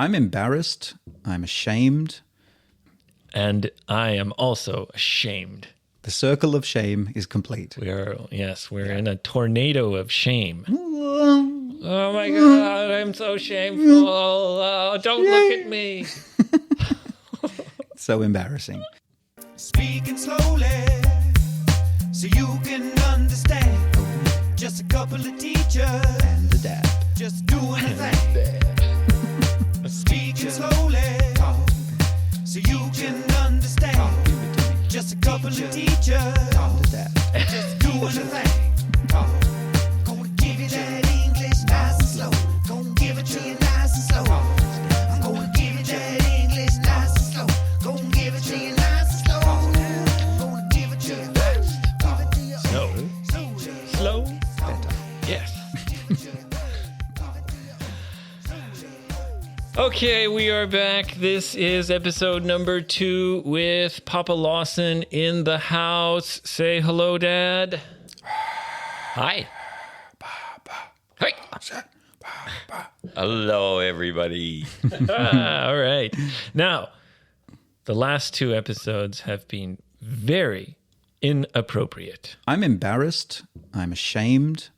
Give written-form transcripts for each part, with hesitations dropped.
I'm embarrassed. I'm ashamed. And I am also ashamed. The circle of shame is complete. We're in a tornado of shame. Oh my God, I'm so shameful. Oh, don't look at me. So embarrassing. Speaking slowly so you can understand. Just a couple of teachers And the dad. just doing a thing. Speaking slowly so you can understand. Just a couple of teachers And the dad. just doing a thing. Gonna give you that English nice and slow. Gonna give it to you nice and slow. I'm gonna give you that English nice and slow. Gonna give it to you nice and slow. Gonna give it to you Slow. Better. Yes. Okay, we are back. This is episode number 2 with Papa Lawson in the house. Say hello, Dad. Hi. Hi. Hello, everybody. All right. Now, the last 2 episodes have been very inappropriate. I'm embarrassed. I'm ashamed.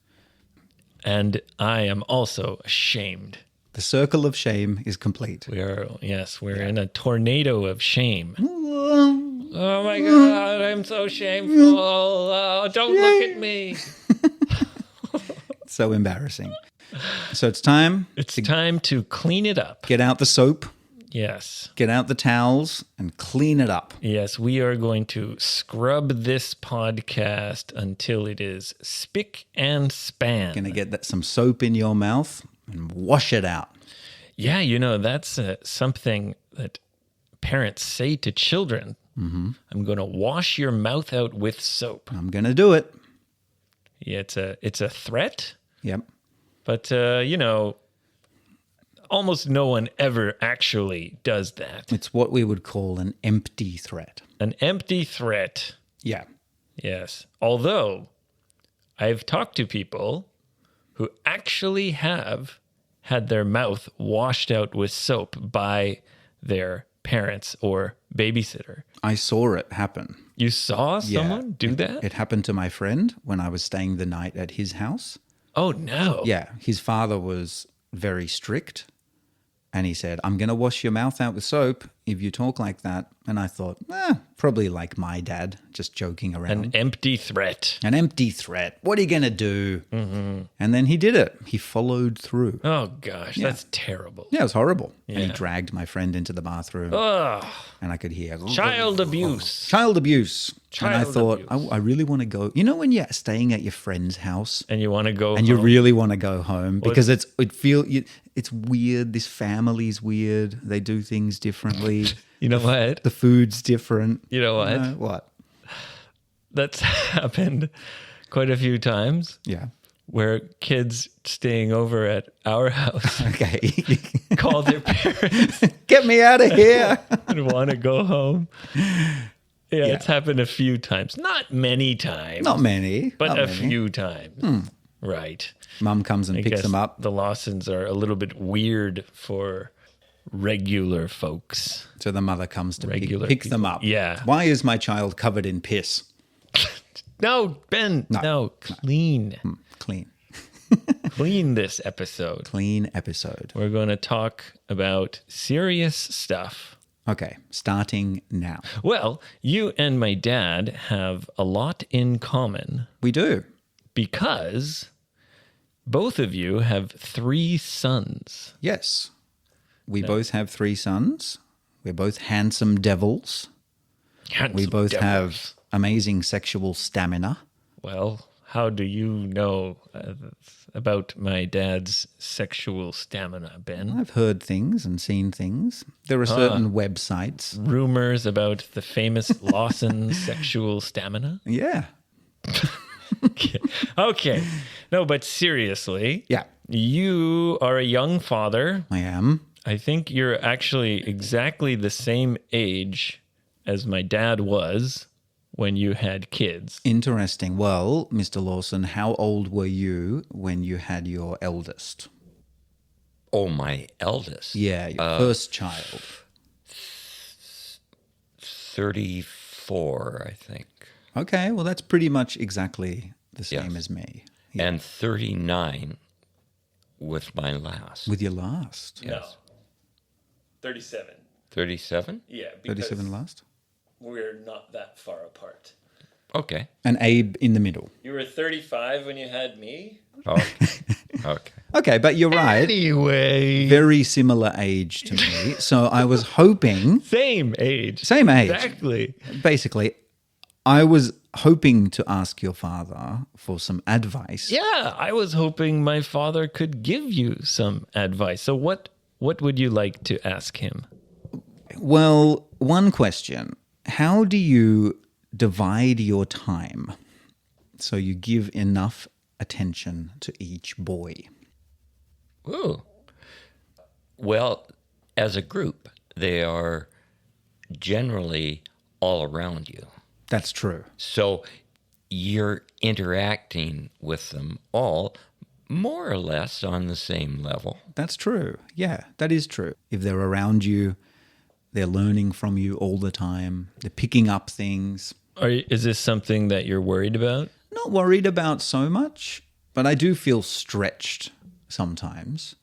And I am also ashamed. The circle of shame is complete. We're in a tornado of shame. Oh my God, I'm so shameful. Oh, don't look at me. So embarrassing. So it's time. It's time to clean it up. Get out the soap, Yes. get out the towels, and clean it up. Yes, we are going to scrub this podcast until it is spick and span. Gonna get some soap in your mouth and wash it out. Yeah, that's something that parents say to children. Mm-hmm. I'm going to wash your mouth out with soap. I'm gonna do it. Yeah, it's a threat, Yep. but almost no one ever actually does that. It's what we would call an empty threat. An empty threat. Yeah. Yes. Although I've talked to people who actually have had their mouth washed out with soap by their parents or babysitter. I saw it happen. You saw someone do that? It happened to my friend when I was staying the night at his house. Oh, no. Yeah, his father was very strict. And he said, I'm going to wash your mouth out with soap if you talk like that. And I thought, probably like my dad, just joking around. An empty threat. An empty threat. What are you going to do? Mm-hmm. And then he did it. He followed through. Oh, gosh. That's terrible. Yeah, it was horrible. And he Yeah. dragged my friend into the bathroom. Ugh. And I could hear Child abuse. Child abuse. And I Child thought, abuse. I really want to go. You know when you're staying at your friend's house And you want to go and you home? really want to go home because it's weird. This family's weird. They do things differently. You know what? The food's different. You know what? What? That's happened quite a few times Yeah. where kids staying over at our house Okay. call their parents Get me out of here. and want to go home. Yeah, it's happened a few times. Not many times. Not many. But not a many. few times. Right. Mum comes and I picks guess them up. the Lawsons are a little bit weird for regular folks. So the mother comes to Regular picks them people. up. Yeah. Why is my child covered in piss? No, Ben. No. Clean. Clean. Clean this episode. Clean episode. We're going to talk about serious stuff. Okay. Starting now. Well, you and my dad have a lot in common We do. because both of you have 3 sons. Yes. We both have 3 sons. We're both handsome devils. We both have amazing sexual stamina. Well, how do you know about my dad's sexual stamina, Ben? I've heard things and seen things. There are certain websites. Rumors about the famous Lawson sexual stamina? Yeah. Okay. No, but seriously, Yeah. you are a young father. I am. I think you're actually exactly the same age as my dad was when you had kids. Interesting. Well, Mr. Lawson, how old were you when you had your eldest? Oh, my eldest. Yeah, your first child. 34, I think. Okay, well, that's pretty much exactly the same Yes. as me. And 39 with my last. With your last. No. 37. 37? Yeah, because 37 last? we're not that far apart. Okay. And Abe in the middle. You were 35 when you had me? Okay. Okay. Okay, but you're right. Anyway. Very similar age to me. So I was hoping, Same age. same age. Exactly. Basically, I was hoping to ask your father for some advice. Yeah, I was hoping my father could give you some advice. So what would you like to ask him? Well, one question. How do you divide your time so you give enough attention to each boy? Ooh. Well, as a group, they are generally all around you. That's true. So you're interacting with them all more or less on the same level. That's true. Yeah, that is true. If they're around you, they're learning from you all the time. They're picking up things. Is this something that you're worried about? Not worried about so much, but I do feel stretched sometimes,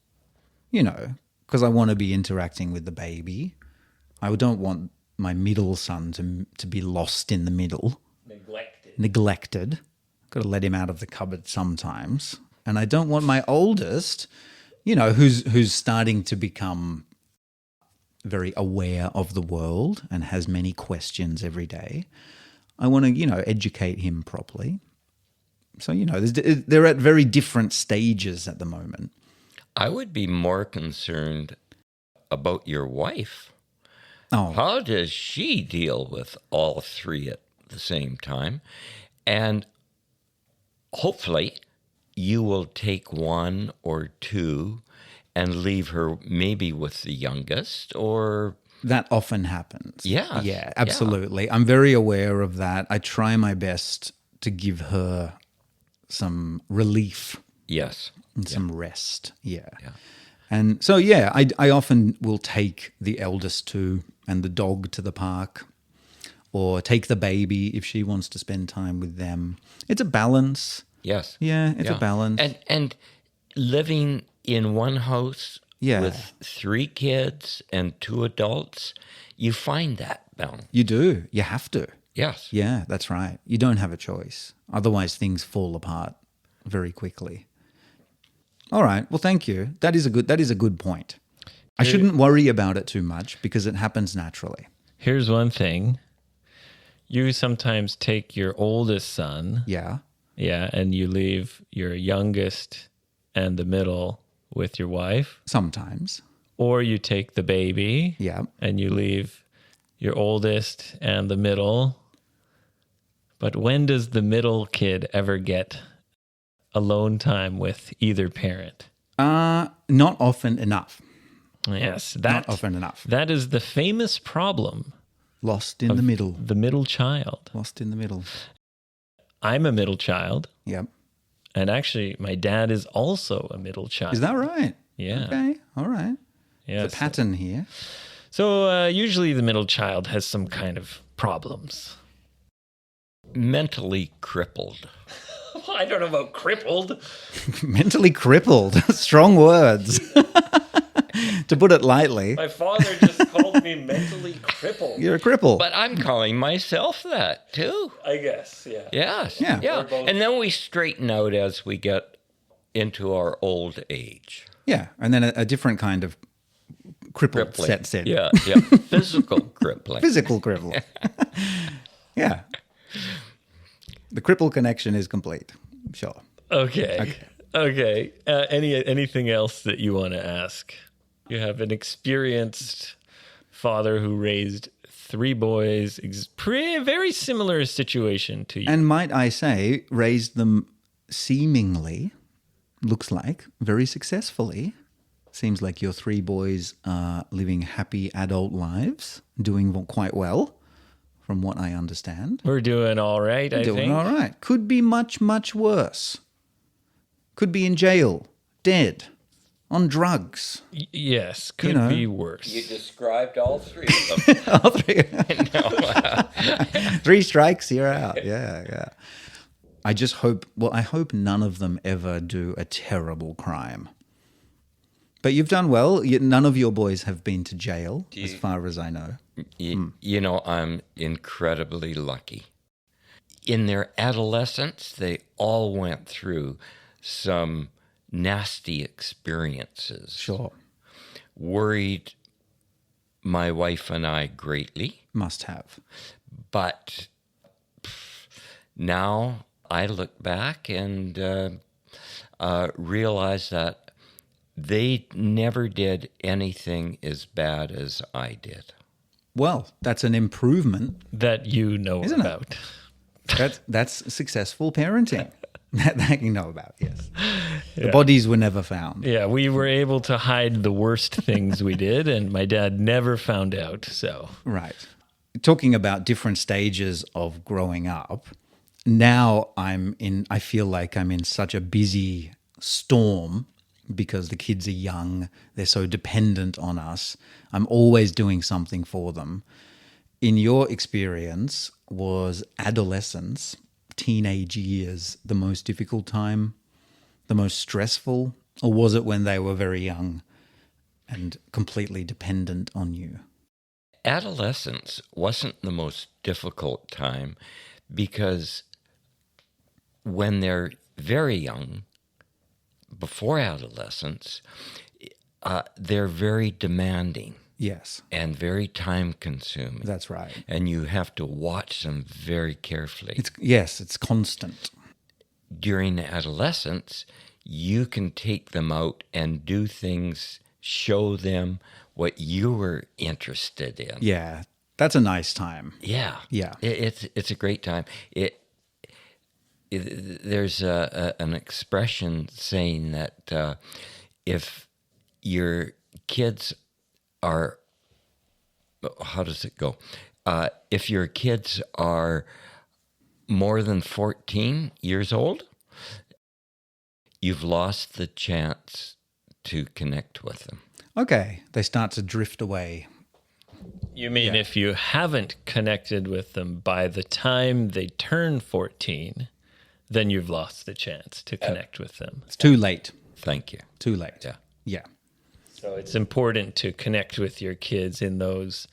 because I want to be interacting with the baby. I don't want my middle son to be lost in the middle, neglected. Got to let him out of the cupboard sometimes. And I don't want my oldest, who's starting to become very aware of the world and has many questions every day. I want to, educate him properly. So, they're at very different stages at the moment. I would be more concerned about your wife. Oh, How does she deal with all three at the same time? And hopefully you will take one or two and leave her maybe with the youngest, or... that often happens. Yes, Yeah, absolutely. I'm very aware of that. I try my best to give her some relief Yes. and some rest. Yeah. Yeah. And so, yeah, I often will take the eldest two and the dog to the park, or take the baby if she wants to spend time with them. It's a balance. Yes. Yeah, it's a balance. And living in one house Yeah. with 3 kids and 2 adults, you find that balance. You do. You have to. Yes. Yeah, that's right. You don't have a choice. Otherwise, things fall apart very quickly. All right. Well, thank you. That is a good point. I shouldn't worry about it too much because it happens naturally. Here's one thing. You sometimes take your oldest son, Yeah. and you leave your youngest and the middle with your wife, Sometimes. or you take the baby, Yeah. and you leave your oldest and the middle. But when does the middle kid ever get alone time with either parent? Not often enough. Yes, Not often enough. that is the famous problem, Lost in the middle. the middle child. Lost in the middle. I'm a middle child, Yep. and actually my dad is also a middle child. Is that right? Yeah. Okay. All right. Yes. The pattern here. So usually the middle child has some kind of problems. Mentally crippled. I don't know about crippled. Mentally crippled. Strong words. To put it lightly. My father just called me mentally crippled. You're a cripple. But I'm calling myself that too. I guess, yeah. Yes. Yeah. Yeah. We're both- And then we straighten out as we get into our old age. Yeah. And then a different kind of crippled Crippling. sets in. Yeah. Yeah. Physical crippling. Physical cripple. Yeah. The cripple connection is complete. Sure. Okay. Anything else that you want to ask? You have an experienced father who raised 3 boys, very similar situation to you. And might I say, raised them seemingly, looks like, very successfully. Seems like your 3 boys are living happy adult lives, doing quite well, from what I understand. We're doing all right, I Doing think. all right. Could be much, much worse. Could be in jail, dead, on drugs. Yes, could know. be worse. You described all three of them. All three. 3 strikes, you're out. Yeah. I just hope, I hope none of them ever do a terrible crime. But you've done well. None of your boys have been to jail, as far as I know. You know, I'm incredibly lucky. In their adolescence, they all went through some nasty experiences. Sure. Worried my wife and I greatly. Must have. But now I look back and realize that they never did anything as bad as I did. Well, that's an improvement. That you know Isn't it? about. That's successful parenting. That you know about, yes. The bodies were never found. Yeah, we were able to hide the worst things we did, and my dad never found out. So Right. Talking about different stages of growing up, now I feel like I'm in such a busy storm because the kids are young. They're so dependent on us. I'm always doing something for them. In your experience, was adolescence, teenage years, the most difficult time, the most stressful, or was it when they were very young and completely dependent on you? Adolescence wasn't the most difficult time because when they're very young, before adolescence, they're very demanding Yes, and very time consuming. that's right. And you have to watch them very carefully. It's constant. During adolescence, you can take them out and do things, show them what you were interested in. Yeah, that's a nice time. Yeah. Yeah. It's a great time. There's an expression saying that if your kids are, how does it go? If your kids are more than 14 years old, you've lost the chance to connect with them. Okay, they start to drift away. you mean if you haven't connected with them by the time they turn 14, then you've lost the chance to connect with them. It's too late. Thank you. Too late. Yeah. Yeah. So it's important to connect with your kids in those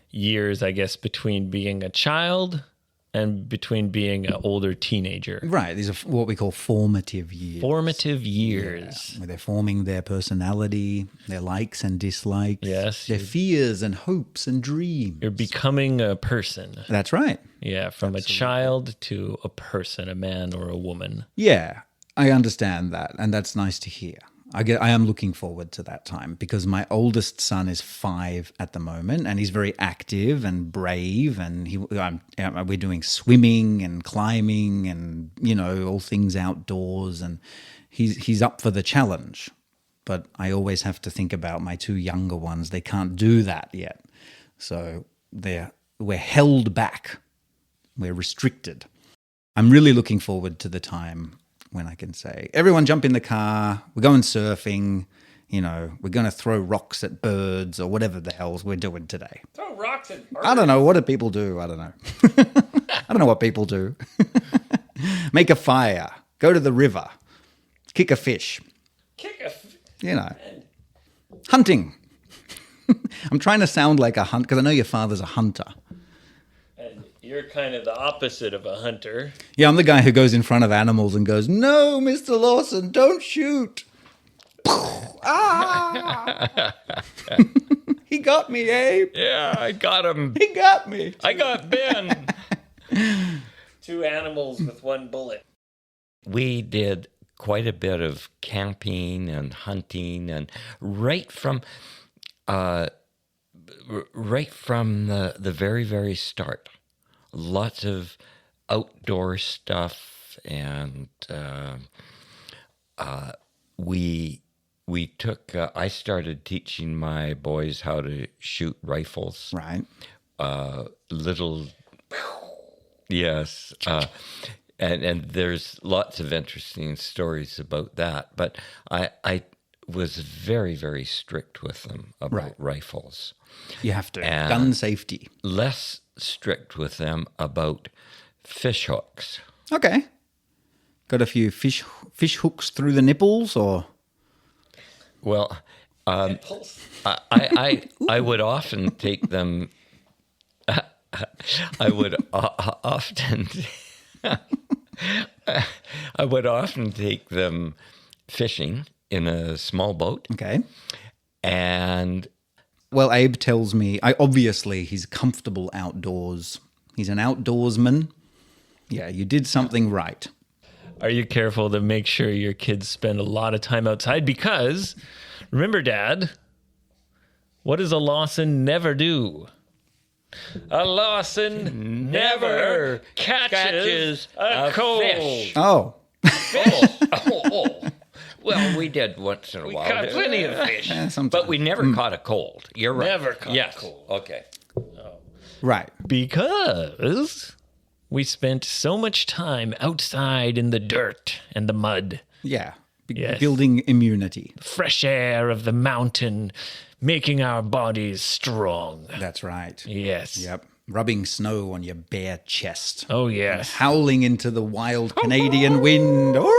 years, I guess, between being a child and between being an older teenager. Right. These are what we call formative years. Formative years. Where they're forming their personality, their likes and dislikes, Yes. their fears and hopes and dreams. You're becoming a person. That's right. Yeah, from a child to a person, a man or a woman. Yeah, I understand that, and that's nice to hear. I am looking forward to that time because my oldest son is 5 at the moment, and he's very active and brave, and we're doing swimming and climbing and all things outdoors, and he's up for the challenge. But I always have to think about my 2 younger ones. They can't do that yet, so we're held back. We're restricted. I'm really looking forward to the time when I can say, everyone jump in the car, we're going surfing, we're going to throw rocks at birds or whatever the hell we're doing today. Throw rocks at birds. I don't know. What do people do? I don't know. I don't know what people do. Make a fire, go to the river, kick a fish, hunting. I'm trying to sound like a hunt because I know your father's a hunter. And you're kind of the opposite of a hunter. Yeah, I'm the guy who goes in front of animals and goes, "No, Mr. Lawson, don't shoot." Ah! He got me, Abe. Yeah, I got him. He got me. I got Ben. 2 animals with 1 bullet. We did quite a bit of camping and hunting, and right from the very, very start, lots of outdoor stuff, and we took. I started teaching my boys how to shoot rifles. Right. Little, yes, and there's lots of interesting stories about that. But was very, very strict with them about rifles. You have to. And- Gun safety. Less strict with them about fish hooks. Okay. Got a few fish hooks through the nipples, or Well, I would often take them. I would often. I would often take them fishing in a small boat, okay. and Well, Abe tells me, obviously he's comfortable outdoors. He's an outdoorsman. Yeah, you did something right. Are you careful to make sure your kids spend a lot of time outside? Because remember, Dad, what does a Lawson never do? A Lawson never catches a cold. fish. Oh, Well, we did once in a while. Caught plenty of fish. sometimes. But we never caught a cold. You're right. Never caught a yes. cold. Okay. Right. Because we spent so much time outside in the dirt and the mud, Yeah. Yes. Building immunity. fresh air of the mountain, making our bodies strong. That's right. Yes. Yep. Rubbing snow on your bare chest. Oh, yes. Howling into the wild Canadian wind. Oh!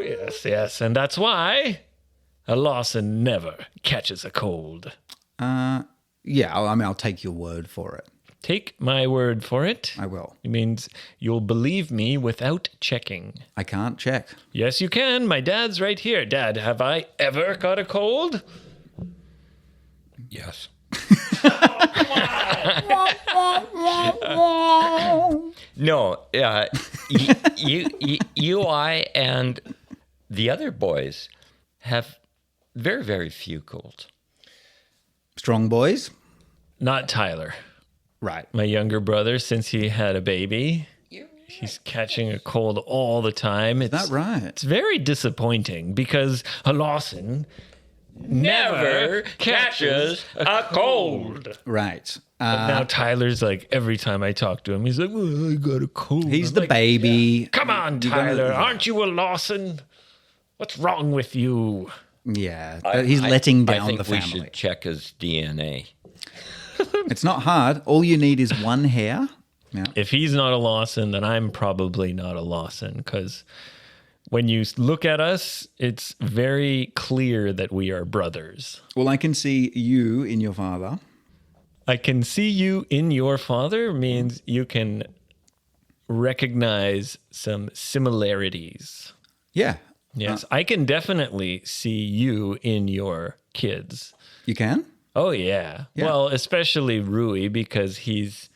Yes, yes. And that's why a Lawson never catches a cold. Yeah, I'll take your word for it. Take my word for it. I will. It means you'll believe me without checking. I can't check. Yes, you can. My dad's right here. Dad, have I ever caught a cold? Yes. No. I, and the other boys have very, very few colds. Strong boys? Not Tyler. Right. My younger brother, since he had a baby, he's catching a cold all the time. Is that right? It's very disappointing because a Lawson never catches a cold. Right. Now Tyler's like, every time I talk to him, he's like, well, I got a cold. He's I'm the like, baby. Come on, You're gonna- Tyler. Aren't you a Lawson? What's wrong with you? Yeah. He's letting down I think the family. we should check his DNA. It's not hard. All you need is one hair. Yeah. If he's not a Lawson, then I'm probably not a Lawson because when you look at us, it's very clear that we are brothers. Well, I can see you in your father. I can see you in your father means you can recognize some similarities. Yeah. Yes, I can definitely see you in your kids. You can? Oh, yeah. Yeah. Well, especially Rui because he's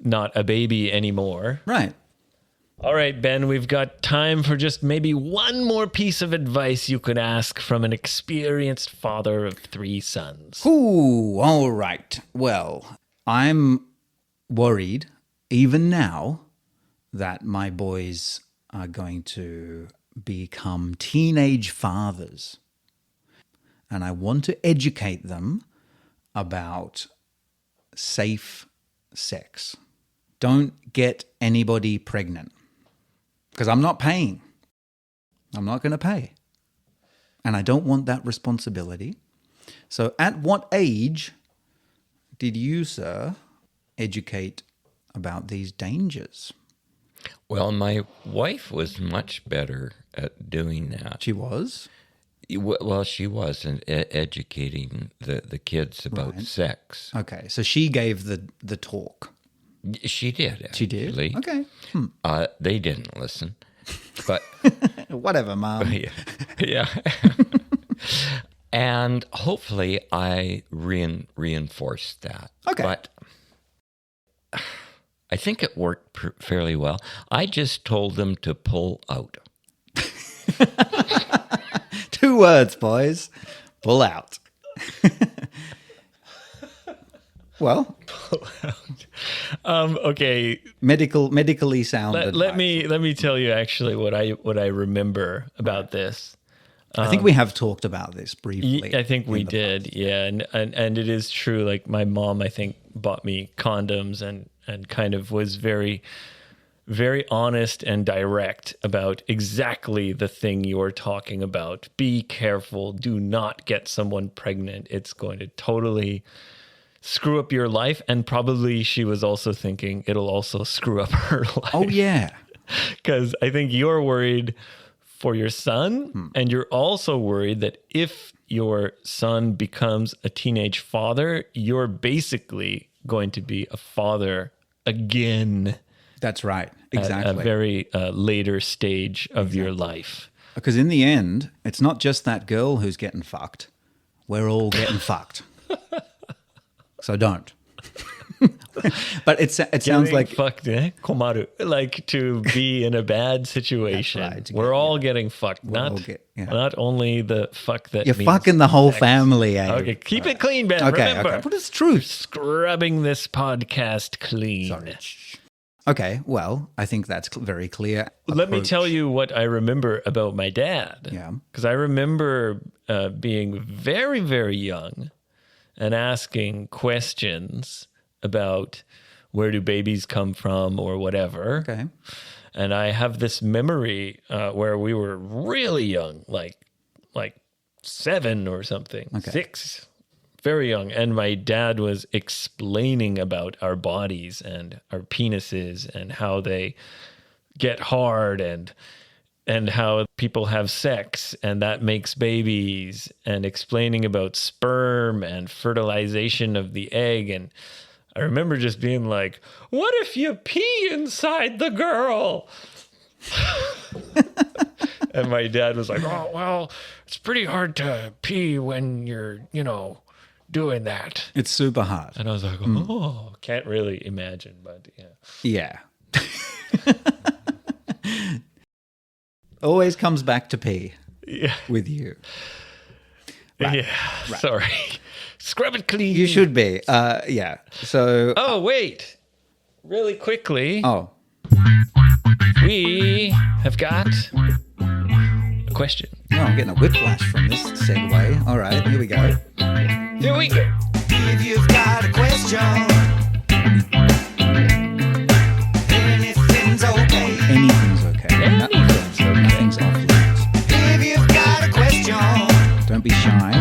not a baby anymore. Right. All right, Ben, we've got time for just maybe one more piece of advice you could ask from an experienced father of 3 sons. Ooh, all right. Well, I'm worried even now that my boys are going to become teenage fathers. And I want to educate them about safe sex. Don't get anybody pregnant. Because I'm not paying. I'm not going to pay. And I don't want that responsibility. So at what age did you, sir, educate about these dangers? Well, my wife was much better at doing that. She was? Well, she was educating the kids about sex. Okay, so she gave the talk. She did. She did? actually. Okay. They didn't listen, but Whatever, Mom. yeah. And hopefully, I reinforced that. Okay. But I think it worked fairly well. I just told them to pull out. 2 words, boys. Pull out. Well, Okay, medically sound. let advice. me tell you actually what I remember about this. I think we have talked about this briefly. I think we in the did, past. yeah, and it is true. Like my mom, I think bought me condoms and kind of was very very honest and direct about exactly the thing you're talking about. Be careful. Do not get someone pregnant. It's going to totally screw up your life. And probably she was also thinking it'll also screw up her life. Oh, yeah. Because I think you're worried for your son, and you're also worried that if your son becomes a teenage father, you're basically going to be a father again. That's right. At Exactly. a very later stage of your life. Because in the end, it's not just that girl who's getting fucked. We're all getting fucked. So don't. But it sounds Getting like... fucked, komaru. Like to be in a bad situation. That's right. We're all getting fucked. Not only the fuck that You're means fucking the whole sex. family, eh? Okay, keep it clean, Ben. Okay, Remember, okay. But it's true. scrubbing this podcast clean. Sorry. Okay, well, I think that's very clear. Let me approach. tell you what I remember about my dad. Yeah. Because I remember being very, very young and asking questions about where do babies come from or whatever. Okay. And I have this memory where we were really young, like 7 or something, 6, very young. And my dad was explaining about our bodies and our penises and how they get hard and how people have sex and that makes babies, and explaining about sperm and fertilization of the egg. And I remember just being like, what if you pee inside the girl? And my dad was like, oh, well, it's pretty hard to pee when you're, doing that. It's super hard. And I was like, oh, can't really imagine, but yeah. Yeah. Always comes back to pee Yeah. with you. Right. Yeah. Sorry. Scrub it clean. You should be. Yeah. So... Oh, wait. Really quickly, Oh. we have got a question. No, I'm getting a whiplash from this segue. All right, here we go. Here we go. If you've got a question, anything's okay. Anything's okay. Anything's okay. Nothing's off limits. If you've got a question, Don't be shy.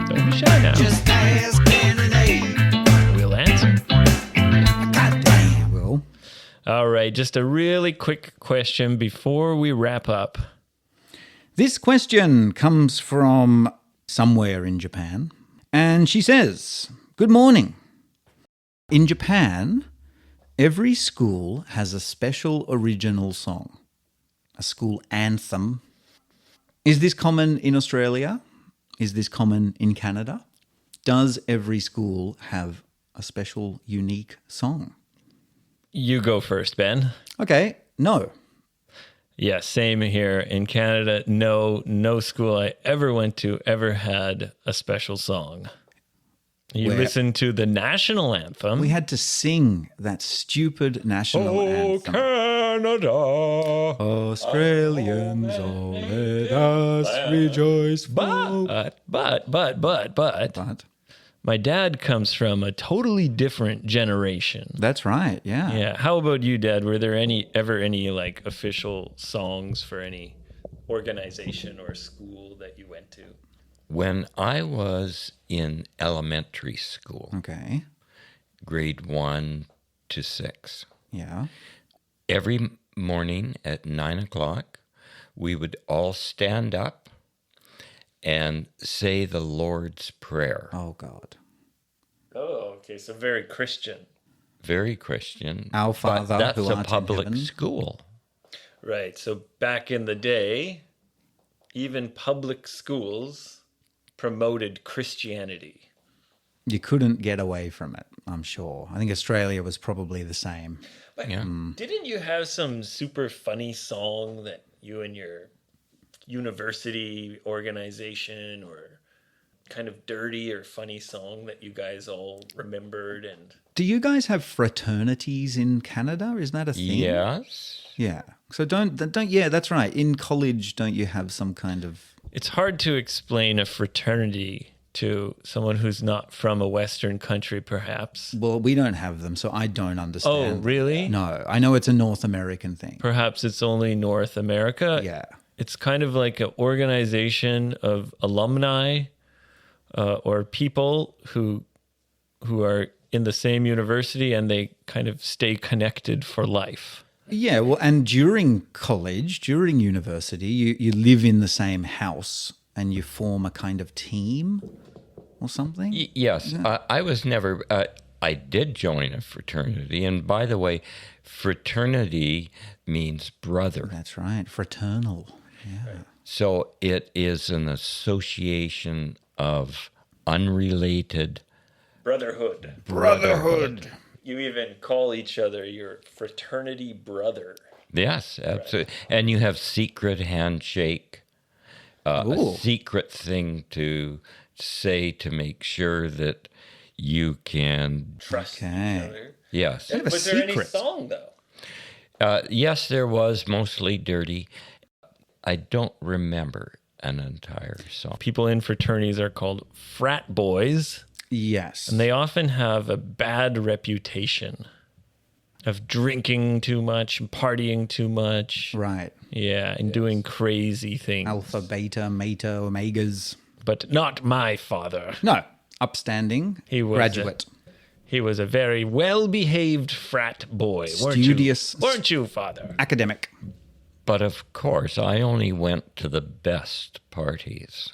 Don't be shy now. just ask Renee. We'll answer. Goddamn. Will. All right. Just a really quick question before we wrap up. This question comes from somewhere in Japan. And she says, good morning. In Japan, every school has a special original song, a school anthem. Is this common in Australia? Is this common in Canada? Does every school have a special, unique song? You go first, Ben. Okay, no. Yeah, same here in Canada. No school I ever went to ever had a special song. You Where- listen to the national anthem. We had to sing that stupid national anthem. Canada. Australians, all let us rejoice. But But my dad comes from a totally different generation. that's right, yeah. Yeah. How about you, Dad? Were there ever any like official songs for any organization or school that you went to? When I was in elementary school, Okay, grade 1 to 6, yeah. every morning at 9 o'clock, we would all stand up and say the Lord's Prayer. Oh, God. Oh, okay. So very Christian. Very Christian. Our but Father that's who a art in public heaven. school. Right. So back in the day, even public schools promoted Christianity. You couldn't get away from it, I'm sure. I think Australia was probably the same. But Yeah. didn't you have some super funny song that you and your university organization, or kind of dirty or funny song that you guys all remembered? And Do you guys have fraternities in Canada? Is that a thing? Yes. Yeah. So don't. Yeah, that's right. In college, don't you have some kind of? it's hard to explain a fraternity to someone who's not from a Western country, perhaps. Well, we don't have them, so I don't understand. Oh, really? No, I know it's a North American thing. Perhaps it's only North America. Yeah. It's kind of like an organization of alumni or people who are in the same university, and they kind of stay connected for life. Yeah, well, and during college, during university, you live in the same house and you form a kind of team or something. Yes, I was never. I did join a fraternity, and by the way, fraternity means brother. That's right, fraternal. Yeah. So it is an association of unrelated Brotherhood. You even call each other your fraternity brother. Yes, absolutely. And you have secret handshake, a secret thing to say to make sure that you can Trust Okay. each other. Yes. Kind of a Was there any secret. song, though? Yes, there was, mostly dirty. I don't remember an entire song. People in fraternities are called frat boys, Yes. and they often have a bad reputation of drinking too much and partying too much. Right. Yeah, and doing crazy things. Alpha, beta, meta, omegas. But not my father. No, upstanding He was graduate. He was a very well-behaved frat boy, Studious. weren't you, father? Academic. But of course, I only went to the best parties.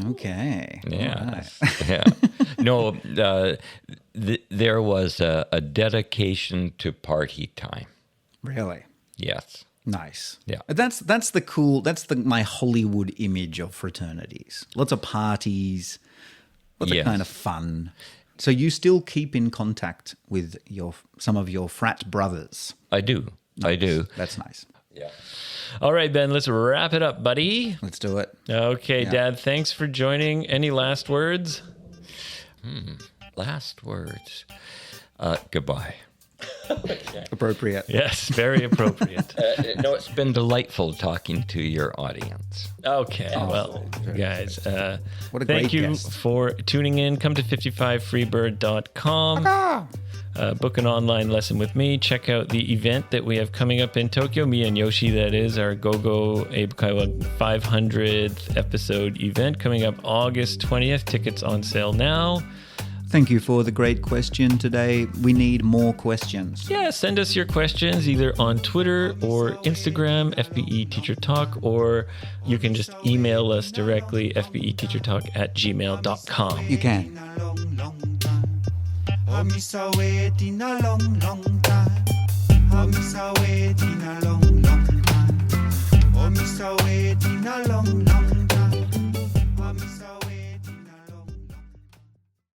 Okay. Yes. Yeah. No, there was a dedication to party time. Really? Yes. Nice. Yeah. That's my Hollywood image of fraternities. Lots of parties, lots of Yes. kind of fun. So you still keep in contact with some of your frat brothers. I do. I do. That's nice. Yeah. All right, Ben, let's wrap it up, buddy. Let's do it. Okay, Yeah. Dad, thanks for joining. Any last words? Last words. Goodbye. Appropriate. Yes, very appropriate. No, it's been delightful talking to your audience. Okay, well, guys, What a thank great you guest. for tuning in. Come to 55freebird.com. Book an online lesson with me. Check out the event that we have coming up in Tokyo. Me and Yoshi, that is, our Go-Go Eibukaiwa 500th episode event coming up August 20th. Tickets on sale now. Thank you for the great question today. We need more questions. Yeah, send us your questions either on Twitter or Instagram, FBE Teacher Talk, or you can just email us directly, fbeteachertalk@gmail.com. You can. A long, long time. Oh, miss a waiting a long, long time. Oh, miss a waiting a long, long time. Oh, miss a waiting a long, long